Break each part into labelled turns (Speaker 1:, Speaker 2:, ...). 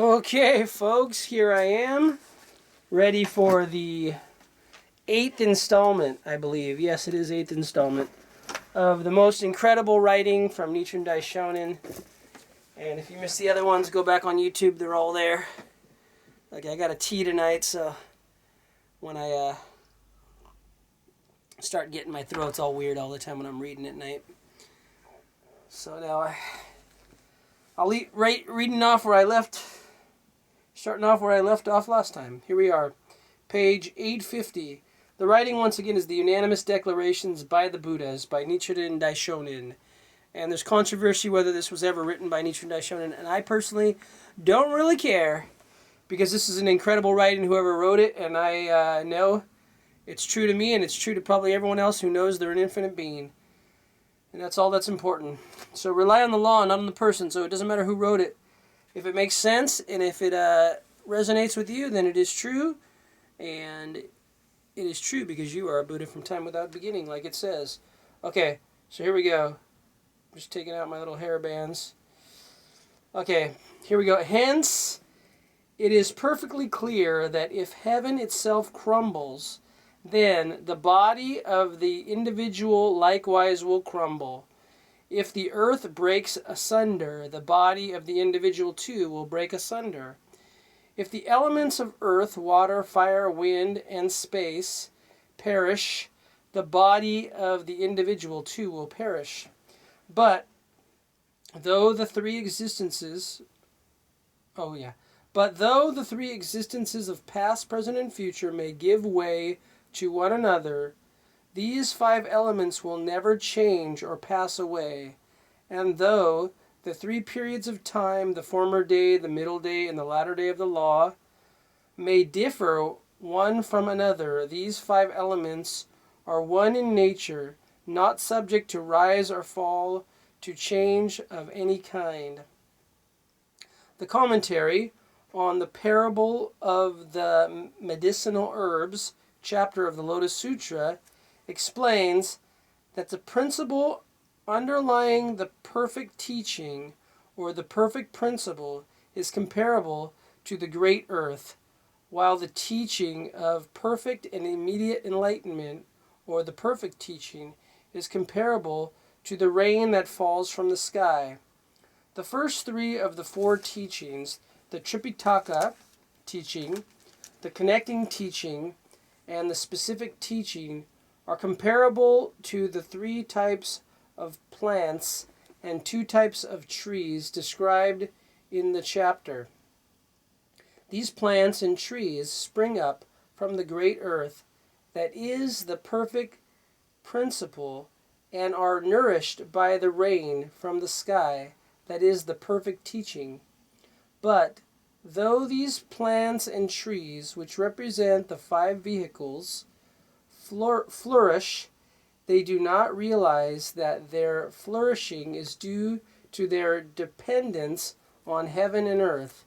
Speaker 1: Okay, folks, here I am, ready for the 8th installment, I believe. Yes, it is 8th installment of the most incredible writing from Nichiren Daishonin. And if you missed the other ones, go back on YouTube. They're all there. Like, I got a tea tonight, so when I start getting my throat's all weird all the time when I'm reading at night. So now I'll reading off where I left. Starting off where I left off last time. Here we are. Page 850. The writing, once again, is the Unanimous Declarations by the Buddhas by Nichiren Daishonin. And there's controversy whether this was ever written by Nichiren Daishonin. And I personally don't really care, because this is an incredible writing, whoever wrote it. And I know it's true to me, and it's true to probably everyone else who knows they're an infinite being. And that's all that's important. So rely on the law, not on the person. So it doesn't matter who wrote it. If it makes sense and if it resonates with you, then it is true. And it is true because you are a Buddha from time without beginning, like it says. Okay, so here we go. Just taking out my little hair bands. Okay, here we go. Hence, it is perfectly clear that if heaven itself crumbles, then the body of the individual likewise will crumble. If the earth breaks asunder, the body of the individual too will break asunder. If the elements of earth, water, fire, wind, and space perish, the body of the individual too will perish. But though the three existences of past, present, and future may give way to one another, these five elements will never change or pass away. And though the three periods of time, the former day, the middle day, and the latter day of the law, may differ one from another, these five elements are one in nature, not subject to rise or fall, to change of any kind. The commentary on the parable of the medicinal herbs, chapter of the Lotus Sutra, explains that the principle underlying the perfect teaching, or the perfect principle, is comparable to the great earth, while the teaching of perfect and immediate enlightenment, or the perfect teaching, is comparable to the rain that falls from the sky. The first three of the four teachings, the Tripitaka teaching, the connecting teaching, and the specific teaching, are comparable to the three types of plants and two types of trees described in the chapter. These plants and trees spring up from the great earth that is the perfect principle, and are nourished by the rain from the sky that is the perfect teaching. But though these plants and trees, which represent the five vehicles, flourish, they do not realize that their flourishing is due to their dependence on heaven and earth.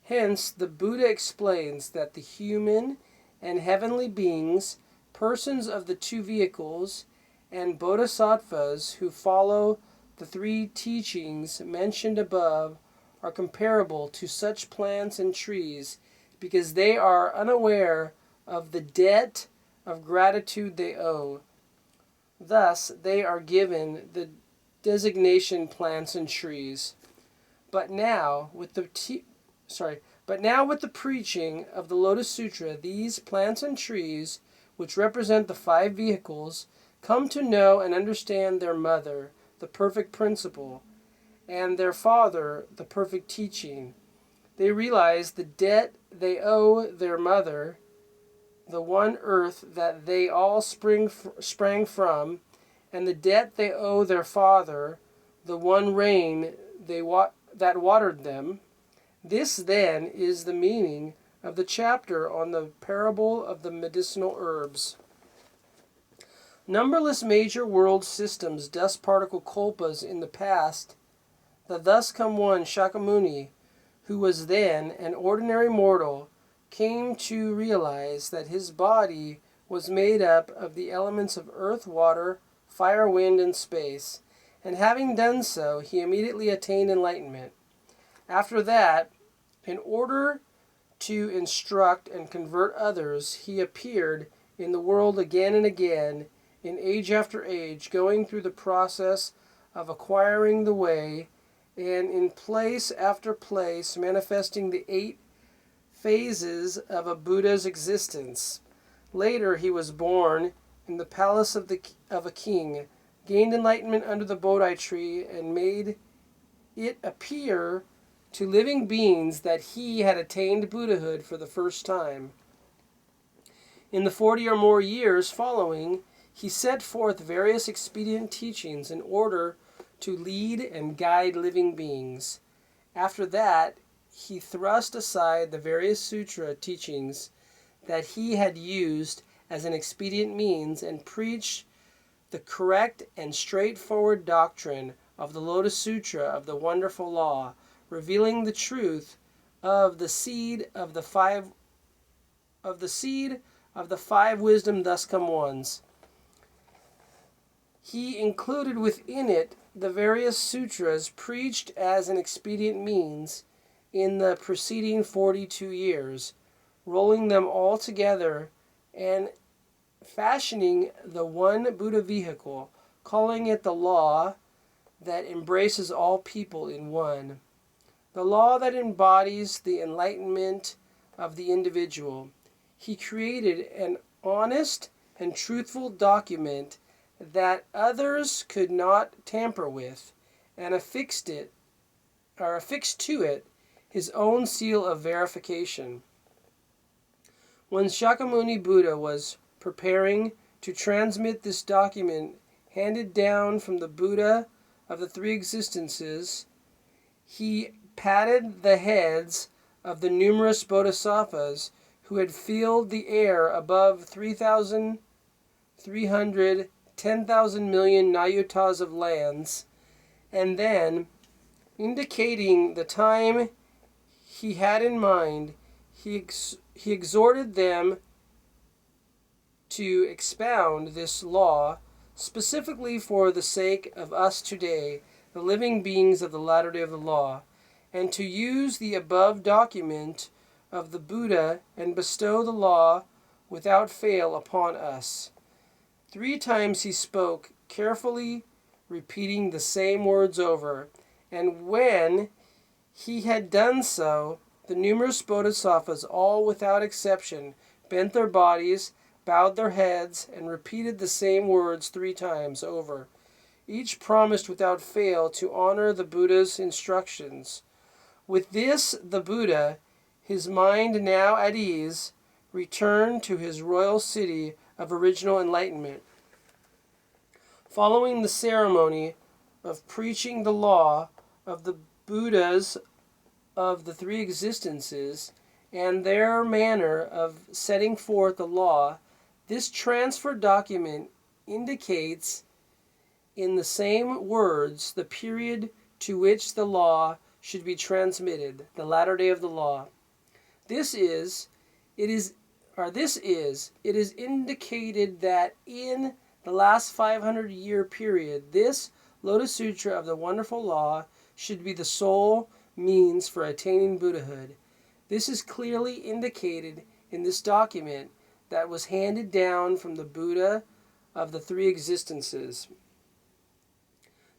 Speaker 1: Hence, the Buddha explains that the human and heavenly beings, persons of the two vehicles, and bodhisattvas who follow the three teachings mentioned above are comparable to such plants and trees because they are unaware of the debt of gratitude they owe. Thus, they are given the designation plants and trees. But now, with the preaching of the Lotus Sutra, these plants and trees, which represent the five vehicles, come to know and understand their mother, the perfect principle, and their father, the perfect teaching. They realize the debt they owe their mother, the one earth that they all sprang from, and the debt they owe their father, the one rain that watered them. This, then, is the meaning of the chapter on the parable of the medicinal herbs. Numberless major world systems, dust particle kalpas in the past, the thus come one, Shakyamuni, who was then an ordinary mortal, came to realize that his body was made up of the elements of earth, water, fire, wind, and space, and having done so, he immediately attained enlightenment. After that, In order to instruct and convert others, he appeared in the world again and again, in age after age, going through the process of acquiring the way, and in place after place, manifesting the 8 phases of a Buddha's existence. Later, he was born in the palace of a king, gained enlightenment under the Bodhi tree, and made it appear to living beings that he had attained Buddhahood for the first time. In the 40 or more years following, he set forth various expedient teachings in order to lead and guide living beings. After that, he thrust aside the various sutra teachings that he had used as an expedient means and preached the correct and straightforward doctrine of the Lotus Sutra of the Wonderful Law, revealing the truth of the seed of the five wisdom thus come ones. He included within it the various sutras preached as an expedient means in the preceding 42 years, rolling them all together and fashioning the one Buddha vehicle, calling it the law that embraces all people in one. The law that embodies the enlightenment of the individual. He created an honest and truthful document that others could not tamper with, and affixed to it his own seal of verification. When Shakyamuni Buddha was preparing to transmit this document handed down from the Buddha of the 3 existences, he patted the heads of the numerous bodhisattvas who had filled the air above 10,000 million nayutas of lands, and then, indicating the time he had in mind, he exhorted them to expound this law specifically for the sake of us today, the living beings of the latter day of the law, and to use the above document of the Buddha and bestow the law without fail upon us. 3 times he spoke, carefully repeating the same words over, and when he had done so, the numerous bodhisattvas, all without exception, bent their bodies, bowed their heads, and repeated the same words 3 times over. Each promised without fail to honor the Buddha's instructions. With this, the Buddha, his mind now at ease, returned to his royal city of original enlightenment. Following the ceremony of preaching the law of the Buddhas of the 3 existences and their manner of setting forth the law, this transfer document indicates in the same words the period to which the law should be transmitted, the latter day of the law. It is indicated that in the last 500-year period, this Lotus Sutra of the Wonderful Law should be the sole means for attaining Buddhahood. This is clearly indicated in this document that was handed down from the Buddha of the 3 existences.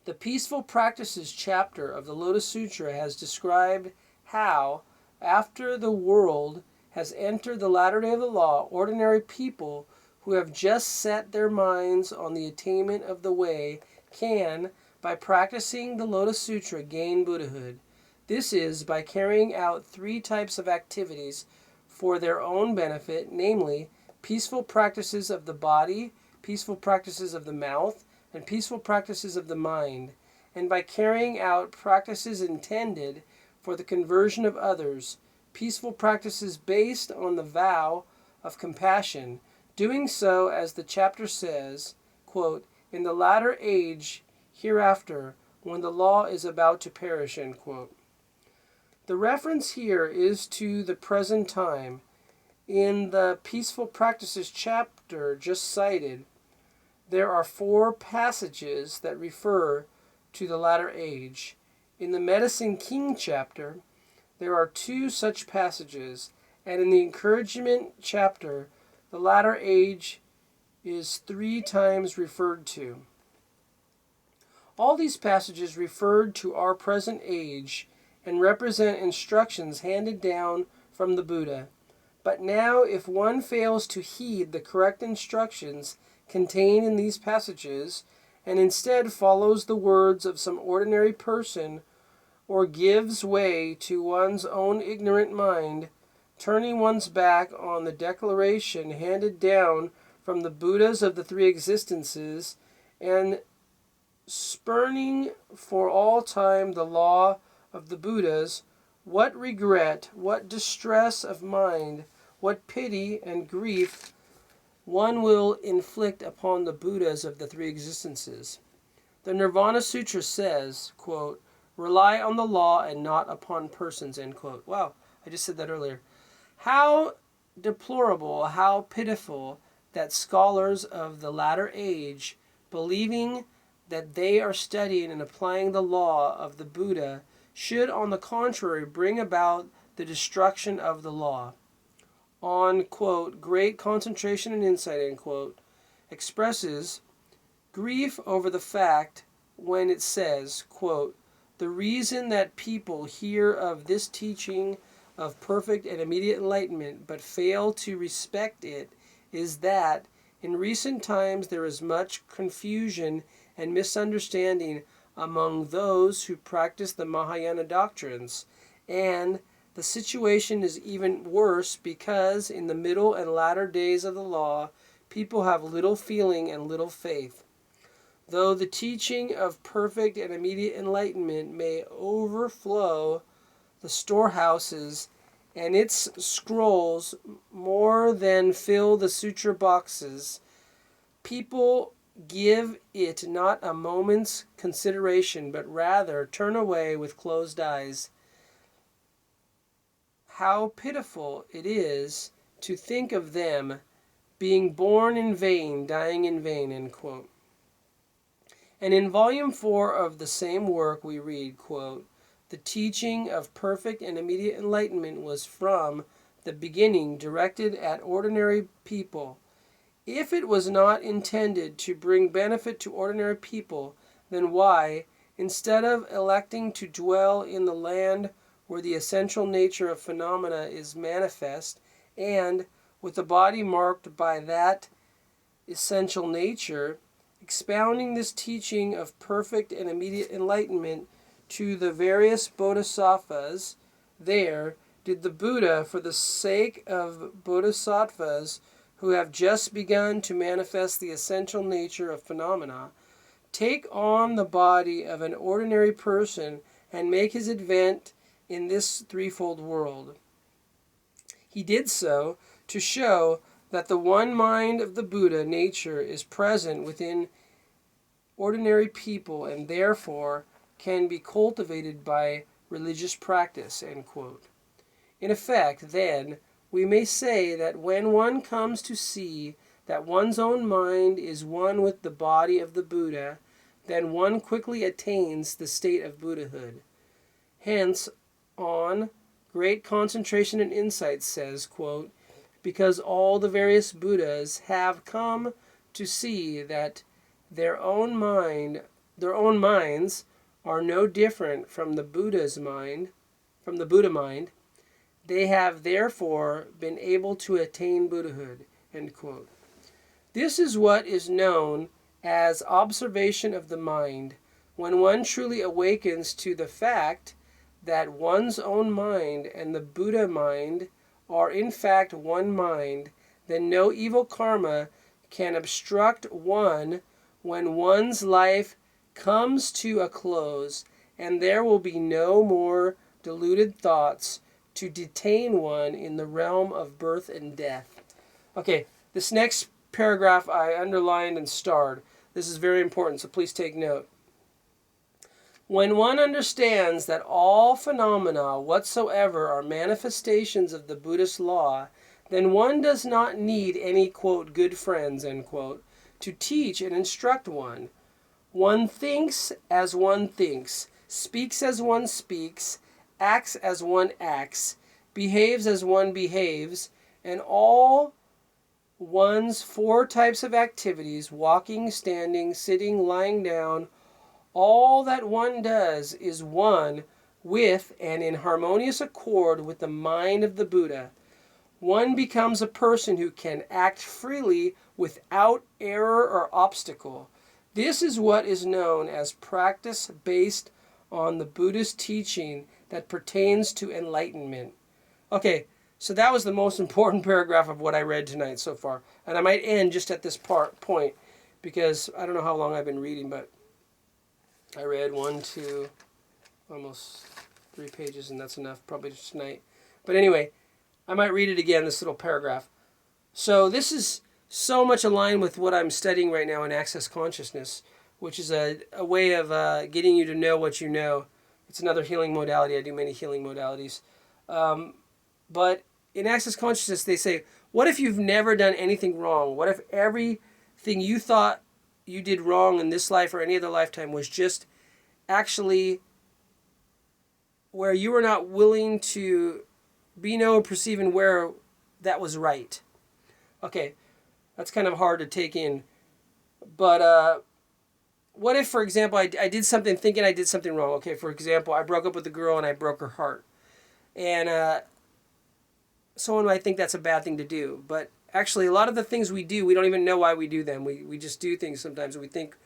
Speaker 1: The Peaceful Practices chapter of the Lotus Sutra has described how, after the world has entered the latter day of the law, ordinary people who have just set their minds on the attainment of the way can, by practicing the Lotus Sutra, gain Buddhahood. This is by carrying out 3 types of activities for their own benefit, namely, peaceful practices of the body, peaceful practices of the mouth, and peaceful practices of the mind, and by carrying out practices intended for the conversion of others, peaceful practices based on the vow of compassion, doing so, as the chapter says, quote, in the latter age hereafter, when the law is about to perish, end quote. The reference here is to the present time. In the Peaceful Practices chapter just cited, there are 4 passages that refer to the latter age. In the Medicine King chapter, There are 2 such passages, and in the encouragement chapter, the latter age is 3 times referred to. All these passages referred to our present age and represent instructions handed down from the Buddha. But now, if one fails to heed the correct instructions contained in these passages, and instead follows the words of some ordinary person, or gives way to one's own ignorant mind, turning one's back on the declaration handed down from the Buddhas of the 3 existences, and spurning for all time the law of the Buddhas, what regret, what distress of mind, what pity and grief one will inflict upon the Buddhas of the 3 existences. The Nirvana Sutra says, quote, "Rely on the law and not upon persons," end quote. Wow, I just said that earlier. How deplorable, how pitiful that scholars of the latter age, believing that they are studying and applying the law of the Buddha, should on the contrary bring about the destruction of the law. On, quote, "Great Concentration and Insight," end quote, expresses grief over the fact when it says, quote, "The reason that people hear of this teaching of perfect and immediate enlightenment but fail to respect it is that in recent times there is much confusion and misunderstanding among those who practice the Mahayana doctrines, and the situation is even worse because in the middle and latter days of the law, people have little feeling and little faith. Though the teaching of perfect and immediate enlightenment may overflow the storehouses and its scrolls more than fill the sutra boxes, people give it not a moment's consideration, but rather turn away with closed eyes. How pitiful it is to think of them being born in vain, dying in vain," end quote. And in Volume 4 of the same work we read, quote, "The teaching of perfect and immediate enlightenment was from the beginning directed at ordinary people. If it was not intended to bring benefit to ordinary people, then why, instead of electing to dwell in the land where the essential nature of phenomena is manifest, and, with the body marked by that essential nature, expounding this teaching of perfect and immediate enlightenment to the various bodhisattvas, there did the Buddha, for the sake of bodhisattvas who have just begun to manifest the essential nature of phenomena, take on the body of an ordinary person and make his advent in this threefold world. He did so to show that the one mind of the Buddha nature is present within ordinary people and therefore can be cultivated by religious practice," end quote. In effect, then, we may say that when one comes to see that one's own mind is one with the body of the Buddha, then one quickly attains the state of Buddhahood. Hence, on Great Concentration and Insight says, quote, "Because all the various Buddhas have come to see that their own minds are no different from the Buddha mind, they have therefore been able to attain Buddhahood," end quote. This is what is known as observation of the mind. When one truly awakens to the fact that one's own mind and the Buddha mind are in fact one mind, then no evil karma can obstruct one when one's life comes to a close, and there will be no more deluded thoughts to detain one in the realm of birth and death. Okay, this next paragraph I underlined and starred. This is very important, so please take note. When one understands that all phenomena whatsoever are manifestations of the Buddhist law, then one does not need any, quote, "good friends," end quote, to teach and instruct one. One thinks as one thinks, speaks as one speaks, acts as one acts, behaves as one behaves, and all one's four types of activities, walking, standing, sitting, lying down, all that one does is one with and in harmonious accord with the mind of the Buddha. One becomes a person who can act freely without error or obstacle. This is what is known as practice based on the Buddhist teaching that pertains to enlightenment. Okay, so that was the most important paragraph of what I read tonight so far. And I might end just at this point because I don't know how long I've been reading, but I read 1, 2, almost 3 pages, and that's enough probably just tonight. But anyway, I might read it again, this little paragraph. So this is so much aligned with what I'm studying right now in Access Consciousness, which is a way of getting you to know what you know. It's another healing modality. I do many healing modalities. But in Access Consciousness, they say, what if you've never done anything wrong? What if everything you thought you did wrong in this life or any other lifetime was just actually where you were not willing to be, know, perceive, and where that was right? Okay, that's kind of hard to take in. But what if, for example, I did something thinking I did something wrong? Okay, for example, I broke up with a girl and I broke her heart. And someone might think that's a bad thing to do. But actually, a lot of the things we do, we don't even know why we do them. We just do things sometimes. We think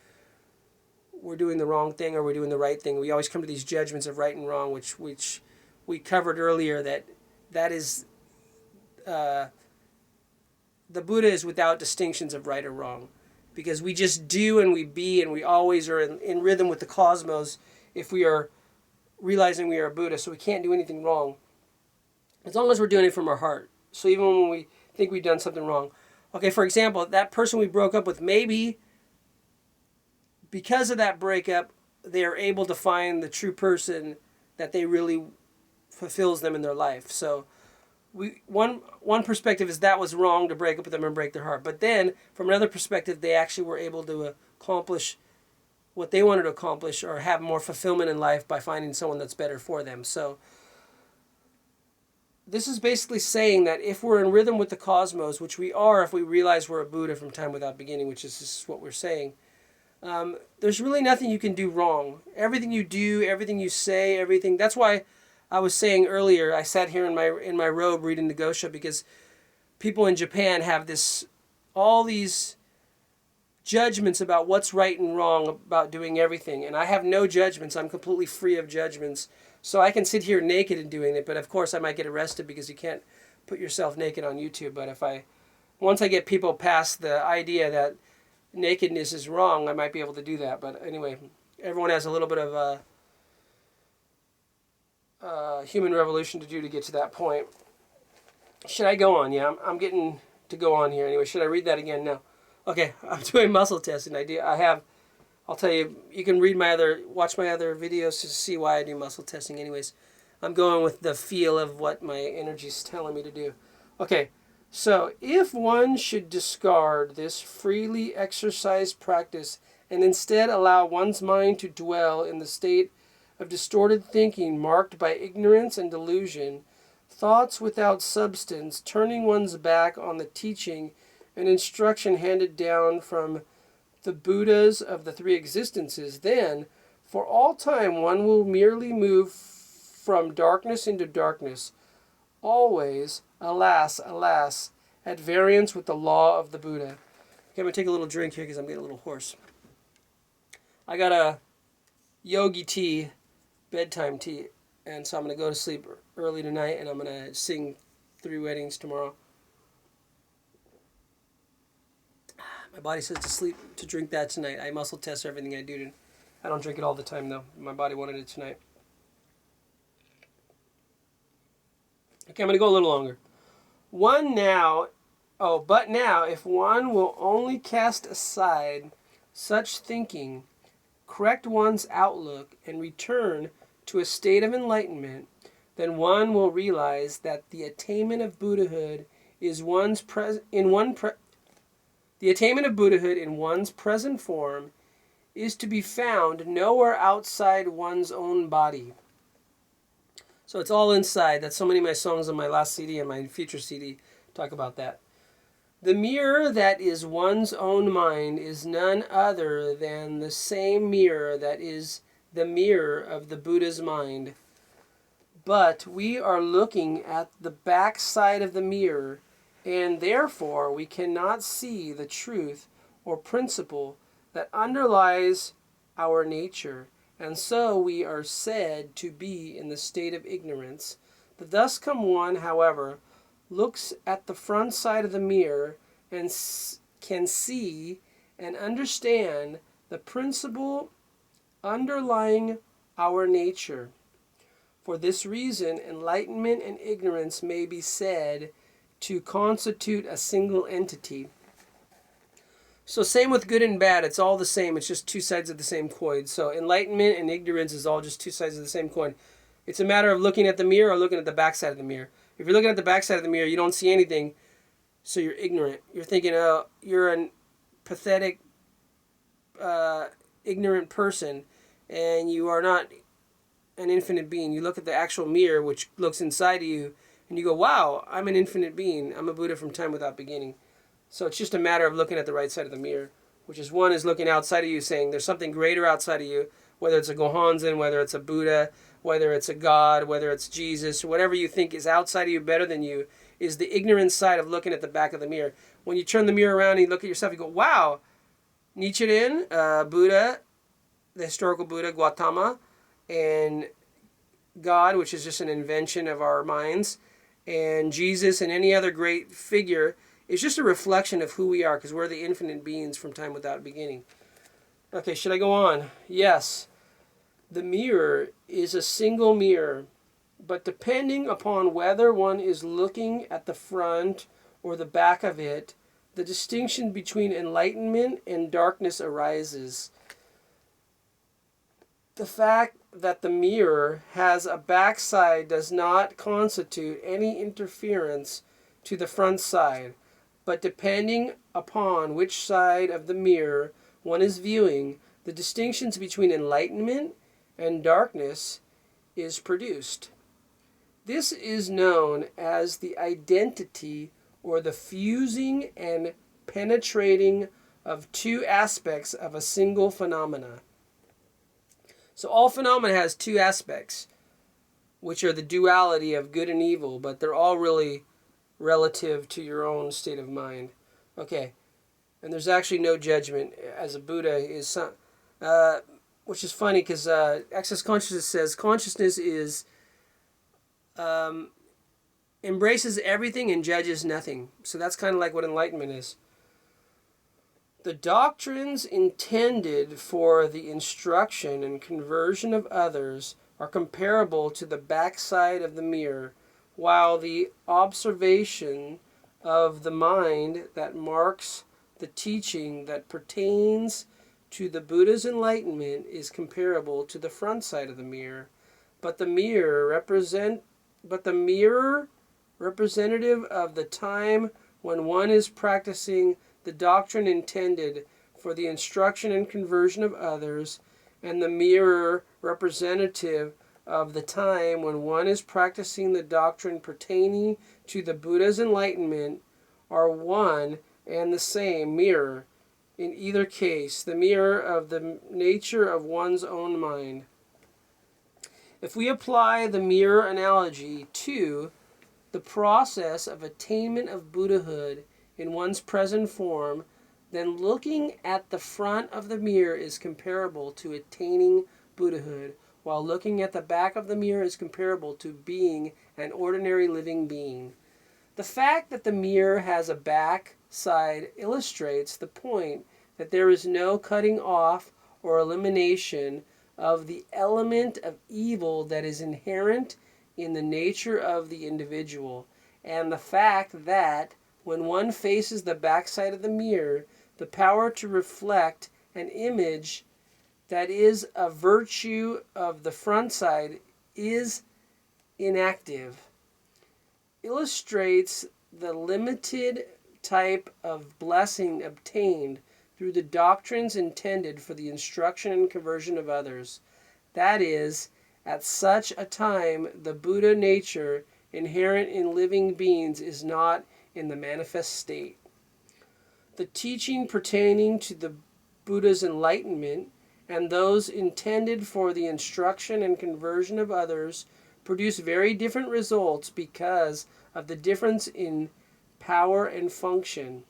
Speaker 1: we're doing the wrong thing or we're doing the right thing. We always come to these judgments of right and wrong, which we covered earlier, that is... the Buddha is without distinctions of right or wrong, because we just do and we be and we always are in rhythm with the cosmos if we are realizing we are a Buddha, so we can't do anything wrong as long as we're doing it from our heart. So even when we think we've done something wrong. Okay, for example, that person we broke up with, maybe because of that breakup, they are able to find the true person that they really fulfills them in their life. So one perspective is that was wrong to break up with them and break their heart. But then, from another perspective, they actually were able to accomplish what they wanted to accomplish or have more fulfillment in life by finding someone that's better for them. So this is basically saying that if we're in rhythm with the cosmos, which we are if we realize we're a Buddha from time without beginning, which is what we're saying, there's really nothing you can do wrong. Everything you do, everything you say, everything. That's why I was saying earlier, I sat here in my robe reading the Gosha, because people in Japan have all these judgments about what's right and wrong about doing everything. And I have no judgments. I'm completely free of judgments. So I can sit here naked and doing it, but of course I might get arrested because you can't put yourself naked on YouTube. But once I get people past the idea that nakedness is wrong, I might be able to do that. But anyway, everyone has a little bit of human revolution to do to get to that point. Should I go on? Yeah, I'm getting to go on here. Anyway, should I read that again? No. Okay, I'm doing muscle testing. I'll tell you, you can watch my other videos to see why I do muscle testing. Anyways, I'm going with the feel of what my energy's telling me to do. Okay, so if one should discard this freely exercised practice and instead allow one's mind to dwell in the state of distorted thinking marked by ignorance and delusion, thoughts without substance, turning one's back on the teaching and instruction handed down from the Buddhas of the three existences, then, for all time, one will merely move from darkness into darkness, always, alas, alas, at variance with the law of the Buddha. Okay, I'm going to take a little drink here because I'm getting a little hoarse. I got a yogi tea, bedtime tea, and so I'm going to go to sleep early tonight, and I'm going to sing 3 weddings tomorrow. My body says to drink that tonight. I muscle test everything I do. I don't drink it all the time, though. My body wanted it tonight. Okay, I'm going to go a little longer. But now, if one will only cast aside such thinking, correct one's outlook, and return to a state of enlightenment, then one will realize that the attainment of Buddhahood is the attainment of Buddhahood in one's present form is to be found nowhere outside one's own body. So it's all inside. That's so many of my songs on my last CD and my future CD talk about that. The mirror that is one's own mind is none other than the same mirror that is the mirror of the Buddha's mind. But we are looking at the back side of the mirror, and therefore we cannot see the truth or principle that underlies our nature, and so we are said to be in the state of ignorance. The thus come one, however, looks at the front side of the mirror and can see and understand the principle underlying our nature. For this reason, enlightenment and ignorance may be said to constitute a single entity. So same with good and bad. It's all the same. It's just two sides of the same coin. So enlightenment and ignorance is all just two sides of the same coin. It's a matter of looking at the mirror or looking at the back side of the mirror. If you're looking at the back side of the mirror, you don't see anything, so you're ignorant. You're thinking, oh, you're a pathetic, ignorant person, and you are not an infinite being. You look at the actual mirror, which looks inside of you, and you go, wow, I'm an infinite being. I'm a Buddha from time without beginning. So it's just a matter of looking at the right side of the mirror, which is one is looking outside of you, saying there's something greater outside of you, whether it's a Gohonzon, whether it's a Buddha, whether it's a God, whether it's Jesus, whatever you think is outside of you better than you, is the ignorant side of looking at the back of the mirror. When you turn the mirror around and you look at yourself, you go, wow, Nichiren, Buddha, the historical Buddha, Gautama, and God, which is just an invention of our minds, and Jesus and any other great figure is just a reflection of who we are, because we're the infinite beings from time without beginning. Okay, should I go on? Yes. The mirror is a single mirror, but depending upon whether one is looking at the front or the back of it, the distinction between enlightenment and darkness arises. The fact that the mirror has a back side does not constitute any interference to the front side, but depending upon which side of the mirror one is viewing, the distinctions between enlightenment and darkness is produced. This is known as the identity or the fusing and penetrating of two aspects of a single phenomena. So all phenomena has two aspects, which are the duality of good and evil, but they're all really relative to your own state of mind. Okay, and there's actually no judgment as a Buddha, is which is funny because Access Consciousness says consciousness is embraces everything and judges nothing. So that's kind of like what enlightenment is. The doctrines intended for the instruction and conversion of others are comparable to the backside of the mirror, while the observation of the mind that marks the teaching that pertains to the Buddha's enlightenment is comparable to the front side of the mirror. But the mirror representative of the time when one is practicing the doctrine intended for the instruction and conversion of others, and the mirror representative of the time when one is practicing the doctrine pertaining to the Buddha's enlightenment, are one and the same mirror. In either case, the mirror of the nature of one's own mind. If we apply the mirror analogy to the process of attainment of Buddhahood in one's present form, then looking at the front of the mirror is comparable to attaining Buddhahood, while looking at the back of the mirror is comparable to being an ordinary living being. The fact that the mirror has a back side illustrates the point that there is no cutting off or elimination of the element of evil that is inherent in the nature of the individual, and the fact that when one faces the backside of the mirror, the power to reflect an image that is a virtue of the front side is inactive, illustrates the limited type of blessing obtained through the doctrines intended for the instruction and conversion of others. That is, At such a time, the Buddha nature inherent in living beings is not in the manifest state. The teaching pertaining to the Buddha's enlightenment and those intended for the instruction and conversion of others produce very different results because of the difference in power and function.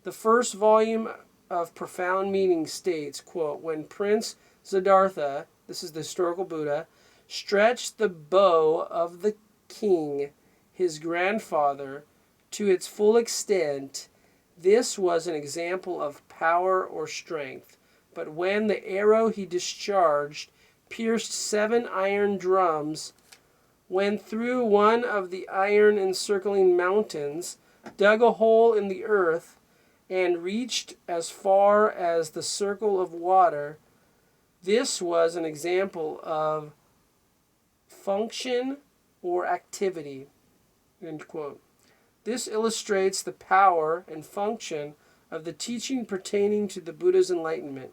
Speaker 1: The first volume of Profound Meaning states, quote, when Prince Siddhartha, this is the historical Buddha, stretched the bow of the king, his grandfather, to its full extent, this was an example of power or strength. But when the arrow he discharged pierced 7 iron drums, went through one of the iron encircling mountains, dug a hole in the earth, and reached as far as the circle of water, this was an example of function or activity. End quote. This illustrates the power and function of the teaching pertaining to the Buddha's enlightenment.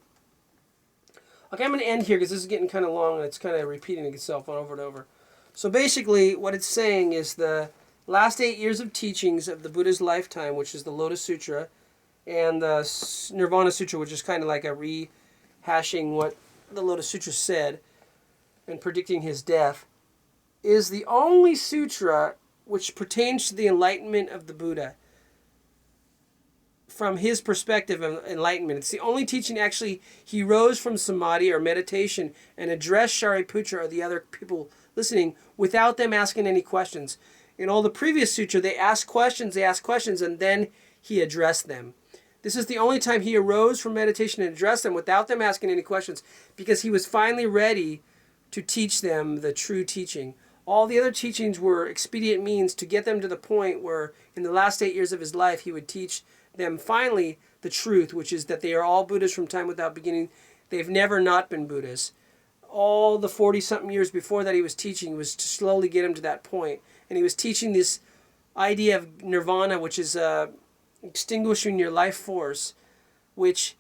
Speaker 1: Okay, I'm going to end here because this is getting kind of long and it's kind of repeating itself over and over. So basically what it's saying is the last 8 years of teachings of the Buddha's lifetime, which is the Lotus Sutra, and the Nirvana Sutra, which is kind of like a rehashing what the Lotus Sutra said and predicting his death, is the only sutra which pertains to the enlightenment of the Buddha. From his perspective of enlightenment, it's the only teaching actually he rose from samadhi or meditation and addressed Shariputra or the other people listening without them asking any questions. In all the previous sutra, they asked questions, and then he addressed them. This is the only time he arose from meditation and addressed them without them asking any questions, because he was finally ready to teach them the true teaching. All the other teachings were expedient means to get them to the point where in the last 8 years of his life he would teach them finally the truth, which is that they are all Buddhas from time without beginning. They've never not been Buddhas. All the 40-something years before that he was teaching was to slowly get him to that point. And he was teaching this idea of nirvana, which is extinguishing your life force, which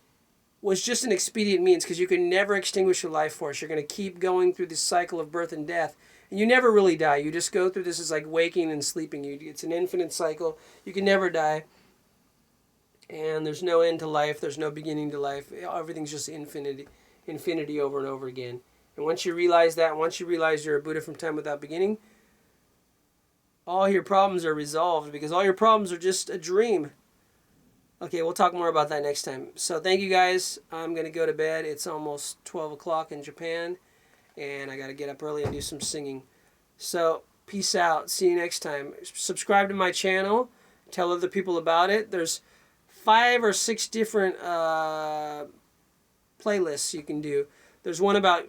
Speaker 1: was just an expedient means because you can never extinguish your life force. You're going to keep going through this cycle of birth and death. And you never really die. You just go through this as like waking and sleeping. It's an infinite cycle. You can never die. And there's no end to life. There's no beginning to life. Everything's just infinity over and over again. And once you realize that, once you realize you're a Buddha from time without beginning, all your problems are resolved because all your problems are just a dream. Okay, we'll talk more about that next time. So thank you guys. I'm going to go to bed. It's almost 12 o'clock in Japan. And I got to get up early and do some singing. So peace out. See you next time. Subscribe to my channel. Tell other people about it. There's 5 or 6 different playlists you can do. There's one about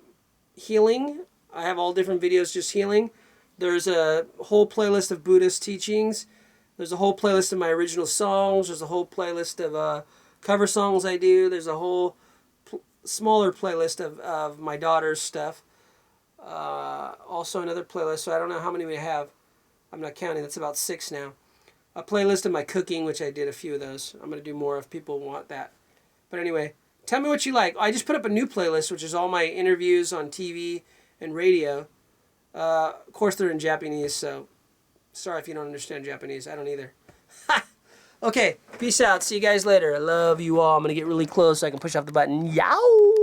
Speaker 1: healing. I have all different videos just healing. There's a whole playlist of Buddhist teachings. There's a whole playlist of my original songs. There's a whole playlist of cover songs I do. There's a whole smaller playlist of my daughter's stuff. Also another playlist, so I don't know how many we have. I'm not counting. That's about 6 now. A playlist of my cooking, which I did a few of those. I'm going to do more if people want that. But anyway, tell me what you like. I just put up a new playlist, which is all my interviews on TV and radio. Of course, they're in Japanese, so sorry if you don't understand Japanese. I don't either. Okay, peace out. See you guys later. I love you all. I'm going to get really close so I can push off the button. Yow!